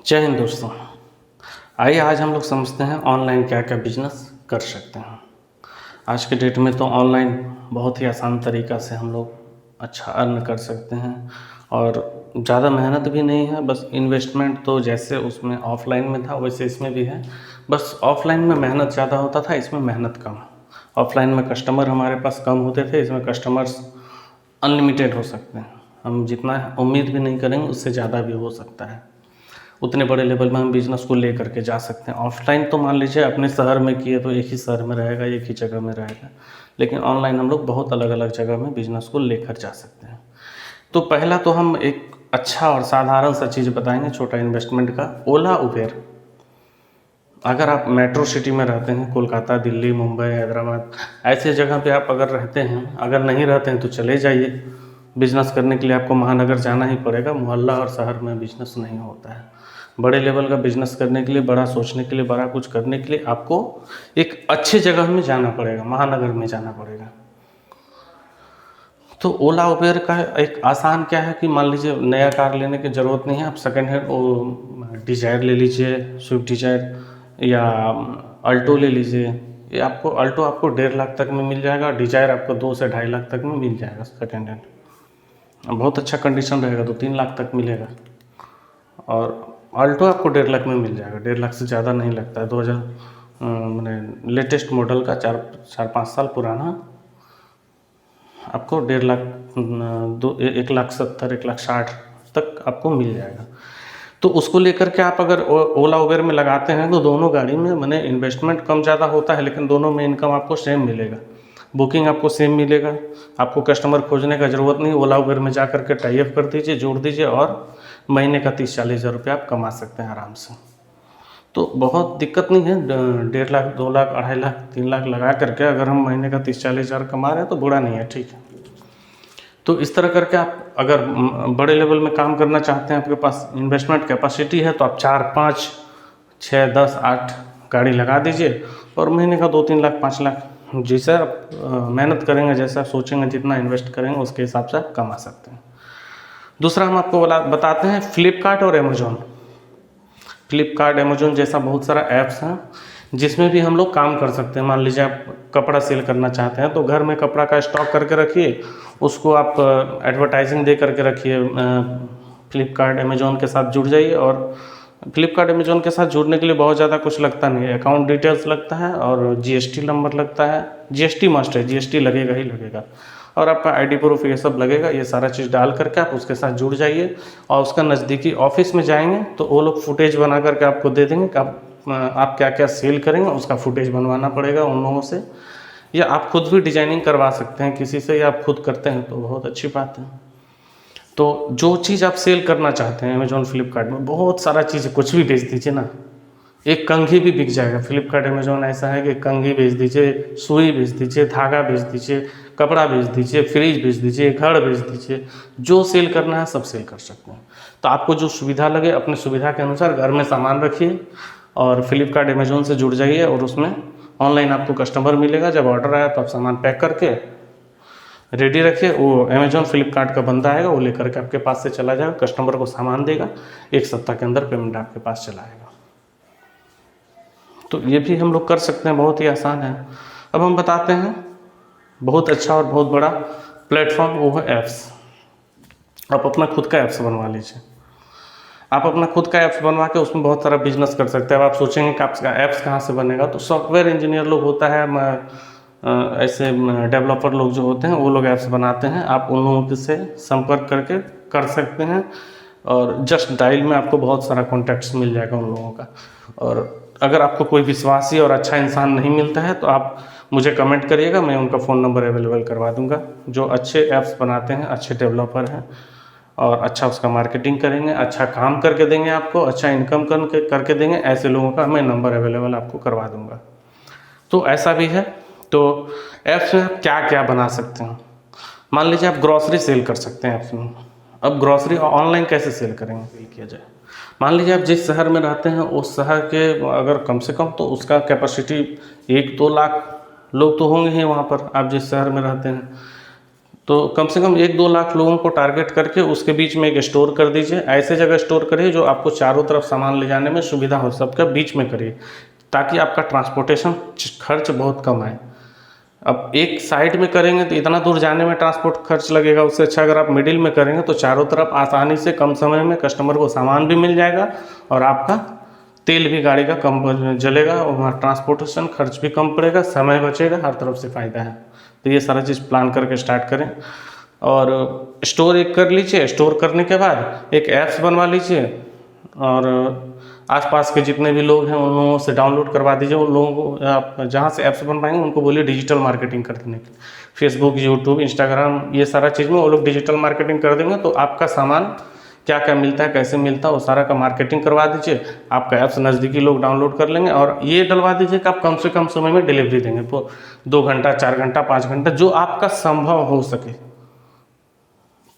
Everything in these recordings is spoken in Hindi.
जय हिंद दोस्तों। आइए आज हम लोग समझते हैं ऑनलाइन क्या क्या बिजनेस कर सकते हैं। आज के डेट में तो ऑनलाइन बहुत ही आसान तरीक़ा से हम लोग अच्छा अर्न कर सकते हैं और ज़्यादा मेहनत भी नहीं है। बस इन्वेस्टमेंट तो जैसे उसमें ऑफ़लाइन में था वैसे इसमें भी है। बस ऑफ़लाइन में मेहनत ज़्यादा होता था, इसमें मेहनत कम। ऑफ़लाइन में कस्टमर हमारे पास कम होते थे, इसमें कस्टमर्स अनलिमिटेड हो सकते हैं। हम जितना उम्मीद भी नहीं करेंगे उससे ज़्यादा भी हो सकता है। उतने बड़े लेवल में हम बिज़नेस को ले करके जा सकते हैं। ऑफ़लाइन तो मान लीजिए अपने शहर में किए तो एक ही शहर में रहेगा, एक ही जगह में रहेगा, लेकिन ऑनलाइन हम लोग बहुत अलग अलग जगह में बिज़नेस को लेकर जा सकते हैं। तो पहला तो हम एक अच्छा और साधारण सा चीज़ बताएंगे, छोटा इन्वेस्टमेंट का, ओला उबेर। अगर आप मेट्रो सिटी में रहते हैं, कोलकाता, दिल्ली, मुंबई, हैदराबाद, ऐसे जगह पे आप अगर रहते हैं, अगर नहीं रहते हैं तो चले जाइए। बिज़नेस करने के लिए आपको महानगर जाना ही पड़ेगा, मोहल्ला और शहर में बिज़नेस नहीं होता है। बड़े लेवल का बिज़नेस करने के लिए, बड़ा सोचने के लिए, बड़ा कुछ करने के लिए आपको एक अच्छी जगह में जाना पड़ेगा, महानगर में जाना पड़ेगा। तो ओला उबेर का एक आसान क्या है कि मान लीजिए नया कार लेने की ज़रूरत नहीं है, आप सेकेंड हैंड डिज़ायर ले लीजिए, स्विफ्ट डिज़ायर या अल्टो ले लीजिए। ये आपको अल्टो आपको 1.5 लाख तक में मिल जाएगा, डिज़ायर आपको 2 से 2.5 लाख तक में मिल जाएगा सेकेंड हैंड। बहुत अच्छा कंडीशन रहेगा तो 3 लाख तक मिलेगा। और अल्टो आपको 1.5 लाख में मिल जाएगा, 1.5 लाख से ज़्यादा नहीं लगता है। 2000 मैंने लेटेस्ट मॉडल का 4-5 साल पुराना आपको 1.5 लाख 1,70,000 1,60,000 तक आपको मिल जाएगा। तो उसको लेकर के आप अगर ओला उबेर में लगाते हैं तो दोनों गाड़ी में मैंने इन्वेस्टमेंट कम ज़्यादा होता है, लेकिन दोनों में इनकम आपको सेम मिलेगा। बुकिंग आपको सेम मिलेगा, आपको कस्टमर खोजने का ज़रूरत नहीं। ओला उबेर में जा करके टाई अप कर दीजिए, जोड़ दीजिए और महीने का 30-40 हज़ार रुपये आप कमा सकते हैं आराम से। तो बहुत दिक्कत नहीं है। 1.5 लाख, 2 लाख, 2.5 लाख, 3 लाख लगा करके अगर हम महीने का 30-40 हज़ार कमा रहे हैं तो बुरा नहीं है, ठीक है। तो इस तरह करके आप अगर बड़े लेवल में काम करना चाहते हैं, आपके पास इन्वेस्टमेंट कैपेसिटी है, तो आप 4, 5, 6, 10, 8 गाड़ी लगा दीजिए और महीने का 2-3 लाख, 5 लाख जैसा आप मेहनत करेंगे, जैसा आप सोचेंगे, जितना इन्वेस्ट करेंगे उसके हिसाब से आप कमा सकते हैं। दूसरा हम आपको बताते हैं फ्लिपकार्ट और अमेज़ॉन। फ्लिपकार्ट, अमेज़ॉन जैसा बहुत सारा ऐप्स हैं जिसमें भी हम लोग काम कर सकते हैं। मान लीजिए आप कपड़ा सेल करना चाहते हैं तो घर में कपड़ा का स्टॉक करके रखिए, उसको आप एडवर्टाइजिंग दे करके रखिए। फ्लिपकार्ट, अमेज़ॉन के साथ जुड़ जाइए और फ्लिपकार्ट, अमेज़ॉन के साथ जुड़ने के लिए बहुत ज़्यादा कुछ लगता नहीं है। अकाउंट डिटेल्स लगता है और जीएसटी नंबर लगता है। जीएसटी मस्ट है, जीएसटी लगेगा ही लगेगा, और आपका आईडी प्रूफ ये सब लगेगा। ये सारा चीज़ डाल करके आप उसके साथ जुड़ जाइए और उसका नज़दीकी ऑफिस में जाएंगे तो वो लोग फुटेज बना करके आपको दे देंगे कि आप क्या क्या सेल करेंगे, उसका फुटेज बनवाना पड़ेगा उन लोगों से, या आप खुद भी डिजाइनिंग करवा सकते हैं किसी से, या आप खुद करते हैं तो बहुत अच्छी बात है। तो जो चीज़ आप सेल करना चाहते हैं अमेज़ॉन, फ्लिपकार्ट में बहुत सारा चीज़ है, कुछ भी बेच दीजिए ना। एक कंघी भी बिक जाएगा। फ्लिपकार्ट, अमेज़ॉन ऐसा है कि कंघी बेच दीजिए, सुई बेच दीजिए, धागा बेच दीजिए, कपड़ा बेच दीजिए, फ्रिज बेच दीजिए, घर बेच दीजिए, जो सेल करना है सब सेल कर सकते हैं। तो आपको जो सुविधा लगे अपनी सुविधा के अनुसार घर में सामान रखिए और फ्लिपकार्ट, अमेज़ॉन से जुड़ जाइए और उसमें ऑनलाइन आपको कस्टमर मिलेगा। जब ऑर्डर आया तो आप सामान पैक करके रेडी रखिए, वो अमेज़ॉन, फ्लिपकार्ट का बंदा आएगा, वो लेकर के आपके पास से चला जाएगा, कस्टमर को सामान देगा, 1 सप्ताह के अंदर पेमेंट आपके पास चला आएगा। तो ये भी हम लोग कर सकते हैं, बहुत ही आसान है। अब हम बताते हैं बहुत अच्छा और बहुत बड़ा प्लेटफॉर्म, वो है ऐप्स। आप अपना खुद का ऐप्स बनवा लीजिए। आप अपना खुद का ऐप्स बनवा के उसमें बहुत सारा बिजनेस कर सकते हैं। अब आप सोचेंगे कि आपका ऐप्स कहाँ से बनेगा, तो सॉफ्टवेयर इंजीनियर लोग होता है, ऐसे डेवलपर लोग जो होते हैं वो लोग ऐप्स बनाते हैं। आप उन लोगों से संपर्क करके कर सकते हैं और जस्ट डायल में आपको बहुत सारा कॉन्टैक्ट्स मिल जाएगा उन लोगों का। और अगर आपको कोई विश्वासी और अच्छा इंसान नहीं मिलता है तो आप मुझे कमेंट करिएगा, मैं उनका फ़ोन नंबर अवेलेबल करवा दूंगा। जो अच्छे ऐप्स बनाते हैं, अच्छे डेवलपर हैं और अच्छा उसका मार्केटिंग करेंगे, अच्छा काम करके देंगे आपको, अच्छा इनकम करके देंगे, ऐसे लोगों का मैं नंबर अवेलेबल आपको करवा दूंगा। तो ऐसा भी है। तो ऐप्स में आप क्या क्या बना सकते हैं। मान लीजिए आप ग्रॉसरी सेल कर सकते हैं ऐप्स में। अब ग्रॉसरी ऑनलाइन कैसे सेल करेंगे, सेल किया जाए। मान लीजिए आप जिस शहर में रहते हैं उस शहर के अगर कम से कम तो उसका कैपेसिटी 1-2 लाख लोग तो होंगे ही वहाँ पर, आप जिस शहर में रहते हैं। तो कम से कम 1-2 लाख लोगों को टारगेट करके उसके बीच में एक स्टोर कर दीजिए। ऐसे जगह स्टोर करिए जो आपको चारों तरफ सामान ले जाने में सुविधा हो, सबका बीच में करिए, ताकि आपका ट्रांसपोर्टेशन खर्च बहुत कम आए। अब एक साइड में करेंगे तो इतना दूर जाने में ट्रांसपोर्ट खर्च लगेगा, उससे अच्छा अगर आप मिडिल में करेंगे तो चारों तरफ आसानी से कम समय में कस्टमर को सामान भी मिल जाएगा और आपका तेल भी गाड़ी का कम जलेगा और वहाँ ट्रांसपोर्टेशन खर्च भी कम पड़ेगा, समय बचेगा, हर तरफ से फ़ायदा है। तो ये सारा चीज़ प्लान करके स्टार्ट करें। और स्टोर एक कर लीजिए, स्टोर करने के बाद एक ऐप्स बनवा लीजिए और आसपास के जितने भी लोग हैं उन लोगों से डाउनलोड करवा दीजिए। उन लोगों को आप जहाँ से ऐप्स बनवाएंगे उनको बोलिए डिजिटल मार्केटिंग कर देने के लिए। फेसबुक, यूट्यूब, इंस्टाग्राम, ये सारा चीज़ में वो लोग डिजिटल मार्केटिंग कर देंगे, तो आपका सामान क्या क्या मिलता है, कैसे मिलता है, वो सारा का मार्केटिंग करवा दीजिए। आपका ऐप्स नज़दीकी लोग डाउनलोड कर लेंगे और ये डलवा दीजिए कि आप कम से कम समय में डिलीवरी देंगे। तो 2 घंटा, 4 घंटा, 5 घंटा, जो आपका संभव हो सके।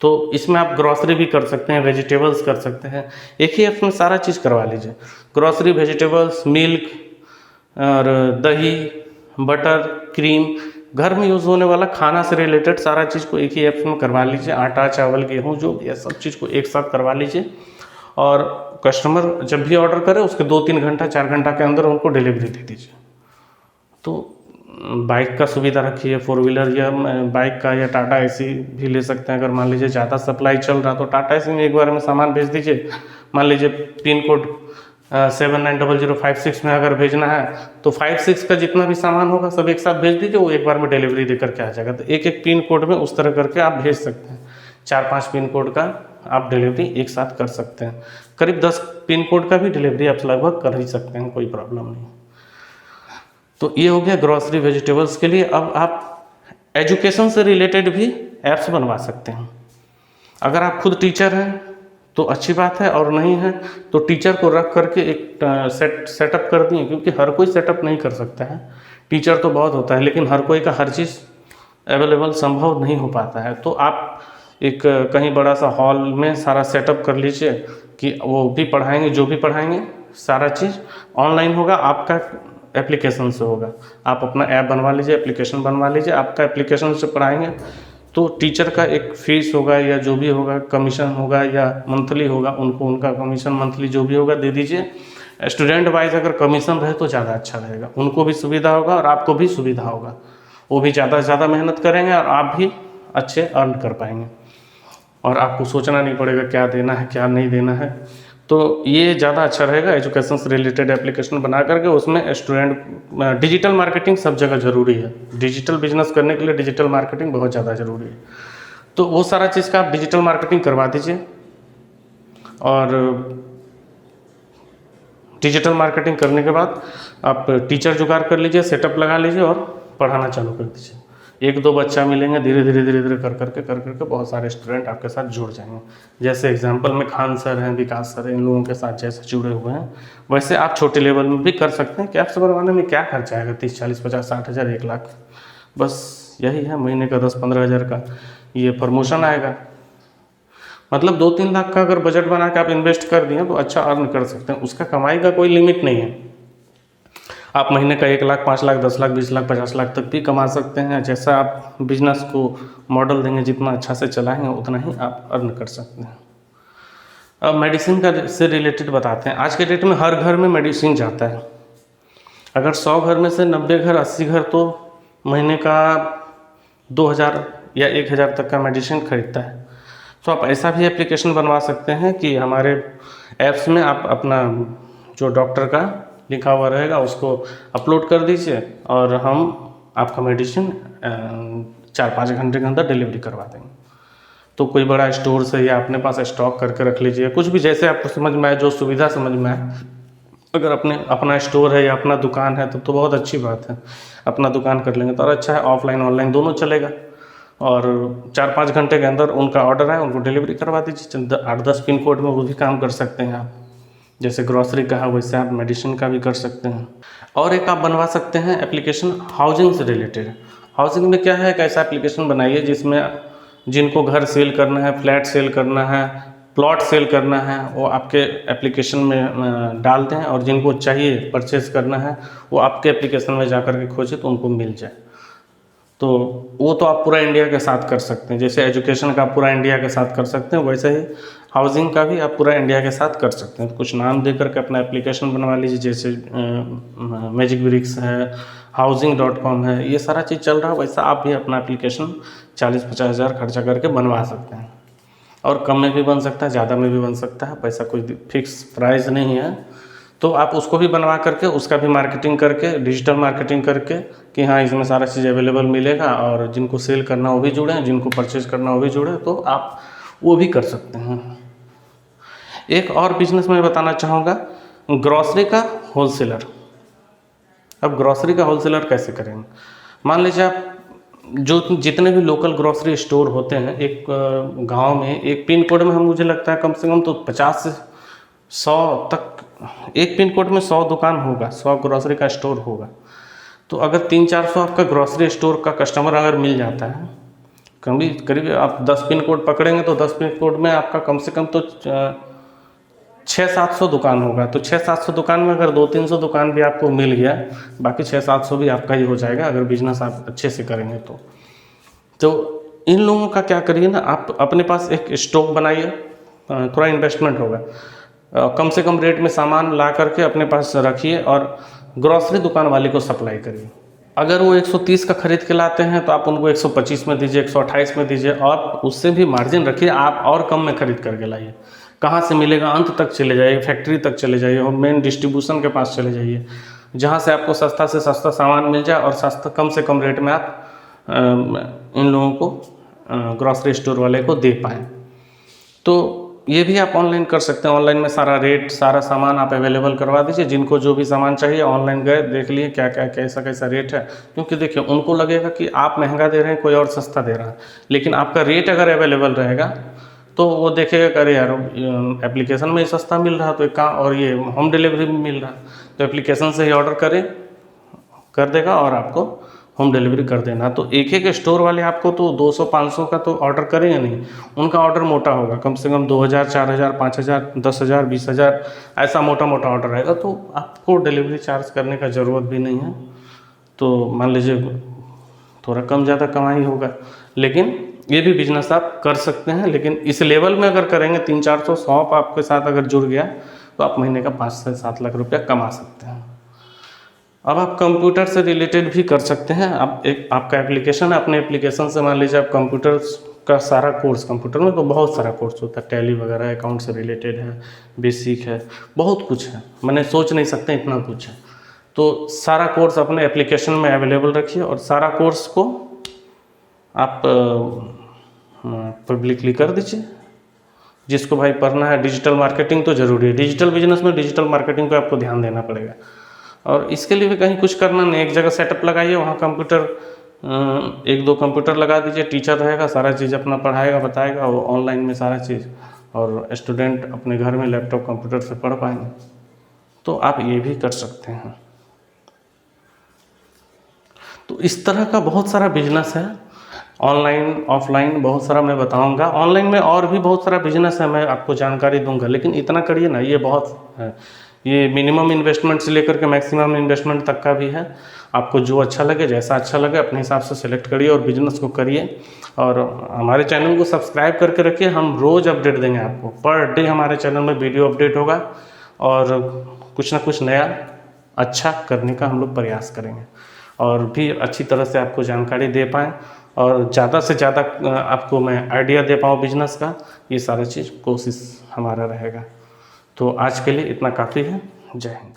तो इसमें आप ग्रॉसरी भी कर सकते हैं, वेजिटेबल्स कर सकते हैं, एक ही ऐप में सारा चीज़ करवा लीजिए। ग्रॉसरी, वेजिटेबल्स, मिल्क और दही, बटर, क्रीम, घर में यूज़ होने वाला खाना से रिलेटेड सारा चीज़ को एक ही ऐप में करवा लीजिए। आटा, चावल, गेहूँ, जो ये सब चीज़ को एक साथ करवा लीजिए और कस्टमर जब भी ऑर्डर करे उसके 2-3 घंटा, 4 घंटा के अंदर उनको डिलीवरी दे दीजिए। तो बाइक का सुविधा रखिए, 4 व्हीलर या बाइक का या टाटा एसी भी ले सकते हैं। अगर मान लीजिए ज़्यादा सप्लाई चल रहा तो टाटा एसी में एक बार में सामान भेज दीजिए। मान लीजिए पिन कोड 790056 में अगर भेजना है तो 56 का जितना भी सामान होगा सब एक साथ भेज दीजिए, वो एक बार में डिलीवरी देकर के आ जाएगा। तो एक एक पिन कोड में उस तरह करके आप भेज सकते हैं। 4-5 पिन कोड का आप डिलीवरी एक साथ कर सकते हैं। करीब 10 पिन कोड का भी डिलीवरी आप लगभग कर ही सकते हैं, कोई प्रॉब्लम नहीं। तो ये हो गया ग्रॉसरी, वेजिटेबल्स के लिए। अब आप एजुकेशन से रिलेटेड भी ऐप्स बनवा सकते हैं। अगर आप खुद टीचर हैं तो अच्छी बात है, और नहीं है तो टीचर को रख करके एक सेटअप कर दिए, क्योंकि हर कोई सेटअप नहीं कर सकता है। टीचर तो बहुत होता है लेकिन हर कोई का हर चीज़ अवेलेबल संभव नहीं हो पाता है। तो आप एक कहीं बड़ा सा हॉल में सारा सेटअप कर लीजिए कि वो भी पढ़ाएंगे, जो भी पढ़ाएंगे सारा चीज़ ऑनलाइन होगा, आपका एप्लीकेशन से होगा। आप अपना ऐप बनवा लीजिए, एप्लीकेशन बनवा लीजिए, आपका एप्लीकेशन से पढ़ाएंगे तो टीचर का एक फीस होगा या जो भी होगा, कमीशन होगा या मंथली होगा, उनको उनका कमीशन मंथली जो भी होगा दे दीजिए। स्टूडेंट वाइज अगर कमीशन रहे तो ज़्यादा अच्छा रहेगा, उनको भी सुविधा होगा और आपको भी सुविधा होगा। वो भी ज़्यादा से ज़्यादा मेहनत करेंगे और आप भी अच्छे अर्न कर पाएंगे और आपको सोचना नहीं पड़ेगा क्या देना है क्या नहीं देना है। तो ये ज़्यादा अच्छा रहेगा। एजुकेशन से रिलेटेड एप्लीकेशन बना करके उसमें स्टूडेंट, डिजिटल मार्केटिंग सब जगह ज़रूरी है। डिजिटल बिजनेस करने के लिए डिजिटल मार्केटिंग बहुत ज़्यादा ज़रूरी है। तो वो सारा चीज़ का आप डिजिटल मार्केटिंग करवा दीजिए और डिजिटल मार्केटिंग करने के बाद आप टीचर जुगाड़ कर लीजिए, सेटअप लगा लीजिए और पढ़ाना चालू कर दीजिए। 1-2 बच्चा मिलेंगे, धीरे धीरे कर करके बहुत सारे स्टूडेंट आपके साथ जुड़ जाएंगे। जैसे एग्जांपल में खान सर हैं, विकास सर हैं, इन लोगों के साथ जैसे जुड़े हुए हैं वैसे आप छोटे लेवल में भी कर सकते हैं। कैप्स बनवाने में क्या खर्चा आएगा? 30, 40, 50, 60 हज़ार, 1 लाख, बस यही है। महीने का 10-15 हज़ार का ये प्रमोशन आएगा। मतलब 2-3 लाख का अगर बजट बना के आप इन्वेस्ट कर दिए तो अच्छा अर्न कर सकते हैं। उसका कमाई का कोई लिमिट नहीं है। आप महीने का 1 लाख, 5 लाख, 10 लाख, 20 लाख, 50 लाख तक भी कमा सकते हैं। जैसा आप बिजनेस को मॉडल देंगे, जितना अच्छा से चलाएंगे उतना ही आप अर्न कर सकते हैं। अब मेडिसिन का से रिलेटेड बताते हैं। आज के डेट में हर घर में मेडिसिन जाता है। अगर 100 घर में से 90 घर, 80 घर तो महीने का 2000 या 1000 तक का मेडिसिन खरीदता है। तो आप ऐसा भी एप्लीकेशन बनवा सकते हैं कि हमारे ऐप्स में आप अपना जो डॉक्टर का लिखा हुआ रहेगा उसको अपलोड कर दीजिए और हम आपका मेडिसिन 4-5 घंटे के अंदर डिलीवरी करवा देंगे। तो कोई बड़ा स्टोर से या अपने पास स्टॉक करके रख लीजिए, कुछ भी जैसे आपको समझ में आए, जो सुविधा समझ में आए। अगर अपना स्टोर है या अपना दुकान है तो बहुत अच्छी बात है। अपना दुकान कर लेंगे तो और अच्छा है, ऑफलाइन ऑनलाइन दोनों चलेगा। और 4-5 घंटे के अंदर उनका ऑर्डर है, उनको डिलीवरी करवा दीजिए। 8-10 पिन कोड में वो भी काम कर सकते हैं आप। जैसे ग्रॉसरी का है वैसे आप मेडिसिन का भी कर सकते हैं। और एक आप बनवा सकते हैं एप्लीकेशन हाउसिंग से रिलेटेड। हाउसिंग में क्या है, एक ऐसा एप्लीकेशन बनाइए जिसमें जिनको घर सेल करना है, फ्लैट सेल करना है, प्लॉट सेल करना है, वो आपके एप्लीकेशन में डालते हैं और जिनको चाहिए परचेज़ करना है वो आपके एप्लीकेशन में जा कर के खोजे तो उनको मिल जाए। तो वो तो आप पूरा इंडिया के साथ कर सकते हैं। जैसे एजुकेशन का आप पूरा इंडिया के साथ कर सकते हैं, वैसे ही हाउसिंग का भी आप पूरा इंडिया के साथ कर सकते हैं। तो कुछ नाम दे करके अपना एप्लीकेशन बनवा लीजिए, जैसे मैजिक ब्रिक्स है, housing.com है, ये सारा चीज़ चल रहा है। वैसा आप भी अपना एप्लीकेशन 40-50 हज़ार खर्चा करके बनवा सकते हैं। और कम में भी बन सकता है, ज़्यादा में भी बन सकता है, पैसा कोई फिक्स प्राइस नहीं है। तो आप उसको भी बनवा करके उसका भी मार्केटिंग करके, डिजिटल मार्केटिंग करके कि हाँ इसमें सारा चीज़ अवेलेबल मिलेगा, और जिनको सेल करना वो भी जुड़े, जिनको परचेज़ करना वो भी जुड़े, तो आप वो भी कर सकते हैं। एक और बिजनेस मैं बताना चाहूँगा, ग्रॉसरी का होलसेलर। अब ग्रॉसरी का होलसेलर कैसे करेंगे? मान लीजिए आप जो जितने भी लोकल ग्रॉसरी स्टोर होते हैं एक गांव में, एक पिन कोड में हम मुझे लगता है कम से कम तो 50 से 100 तक, एक पिन कोड में 100 दुकान होगा, 100 ग्रॉसरी का स्टोर होगा। तो अगर 300-400 आपका ग्रॉसरी स्टोर का कस्टमर अगर मिल जाता है, करीब आप 10 पिन कोड पकड़ेंगे तो 10 पिन कोड में आपका कम से कम तो 600-700 दुकान होगा। तो 600-700 दुकान में अगर 200-300 दुकान भी आपको मिल गया, बाकी 600-700 भी आपका ही हो जाएगा अगर बिजनेस आप अच्छे से करेंगे तो इन लोगों का क्या करिए ना, आप अपने पास एक स्टॉक बनाइए, थोड़ा इन्वेस्टमेंट होगा, कम से कम रेट में सामान ला करके अपने पास रखिए और ग्रॉसरी दुकान वाले को सप्लाई करिए। अगर वो 130 का खरीद के लाते हैं तो आप उनको 125 में दीजिए, 128 में दीजिए, और उससे भी मार्जिन रखिए, आप और कम में खरीद करके लाइए। कहाँ से मिलेगा, अंत तक चले जाइए, फैक्ट्री तक चले जाइए और मेन डिस्ट्रीब्यूशन के पास चले जाइए, जहाँ से आपको सस्ता से सस्ता सामान मिल जाए और सस्ता कम से कम रेट में आप इन लोगों को ग्रॉसरी स्टोर वाले को दे पाएँ। तो ये भी आप ऑनलाइन कर सकते हैं। ऑनलाइन में सारा रेट, सारा सामान आप अवेलेबल करवा दीजिए। जिनको जो भी सामान चाहिए ऑनलाइन गए, देख लिए क्या क्या कैसा कैसा रेट है, क्योंकि देखिए उनको लगेगा कि आप महंगा दे रहे हैं, कोई और सस्ता दे रहा है, लेकिन आपका रेट अगर अवेलेबल रहेगा तो वो देखेगा अरे यार एप्लीकेशन में ही सस्ता मिल रहा, तो एक काम, और ये होम डिलीवरी भी मिल रहा, तो एप्लीकेशन से ही ऑर्डर कर देगा और आपको होम डिलीवरी कर देना। तो एक एक स्टोर वाले आपको तो 200-500 का तो ऑर्डर करेंगे नहीं, उनका ऑर्डर मोटा होगा, कम से कम 2000, 4000, 5000, 10,000, 20,000, ऐसा मोटा मोटा ऑर्डर रहेगा। तो आपको डिलीवरी चार्ज करने का ज़रूरत भी नहीं है। तो मान लीजिए थोड़ा कम ज़्यादा कमाई होगा, लेकिन ये भी बिजनेस आप कर सकते हैं। लेकिन इस लेवल में अगर करेंगे, 300-400 शॉप आपके साथ अगर जुड़ गया तो आप महीने का 5 से 7 लाख रुपया कमा सकते हैं। अब आप कंप्यूटर से रिलेटेड भी कर सकते हैं। आप आपका एप्लीकेशन है, अपने एप्लीकेशन से मान लीजिए आप कंप्यूटर का सारा कोर्स, कंप्यूटर में तो बहुत सारा कोर्स होता है, टैली वगैरह, अकाउंट से रिलेटेड है, बेसिक है, बहुत कुछ है, मैंने सोच नहीं सकते इतना कुछ है। तो सारा कोर्स अपने एप्लीकेशन में अवेलेबल रखिए और सारा कोर्स को आप पब्लिकली कर दीजिए। जिसको भाई पढ़ना है, डिजिटल मार्केटिंग तो ज़रूरी है, डिजिटल बिजनेस में डिजिटल मार्केटिंग पे आपको ध्यान देना पड़ेगा। और इसके लिए भी कहीं कुछ करना नहीं, एक जगह सेटअप लगाइए, वहाँ कंप्यूटर 1-2 कंप्यूटर लगा दीजिए, टीचर रहेगा, सारा चीज़ अपना पढ़ाएगा, बताएगा, वो ऑनलाइन में सारा चीज़, और स्टूडेंट अपने घर में लैपटॉप कंप्यूटर से पढ़ पाएंगे। तो आप ये भी कर सकते हैं। तो इस तरह का बहुत सारा बिजनेस है, ऑनलाइन ऑफलाइन बहुत सारा मैं बताऊंगा। ऑनलाइन में और भी बहुत सारा बिजनेस है, मैं आपको जानकारी दूंगा, लेकिन इतना करिए ना, ये बहुत है। ये मिनिमम इन्वेस्टमेंट से लेकर के मैक्सिमम इन्वेस्टमेंट तक का भी है। आपको जो अच्छा लगे, जैसा अच्छा लगे, अपने हिसाब से सिलेक्ट करिए और बिजनेस को करिए। और हमारे चैनल को सब्सक्राइब करके रखिए, हम रोज़ अपडेट देंगे आपको, पर डे हमारे चैनल में वीडियो अपडेट होगा और कुछ ना कुछ नया अच्छा करने का हम लोग प्रयास करेंगे और भी अच्छी तरह से आपको जानकारी दे पाएँ और ज़्यादा से ज़्यादा आपको मैं आइडिया दे पाऊँ बिजनेस का। ये सारा चीज़ कोशिश हमारा रहेगा। तो आज के लिए इतना काफ़ी है। जय हिंद।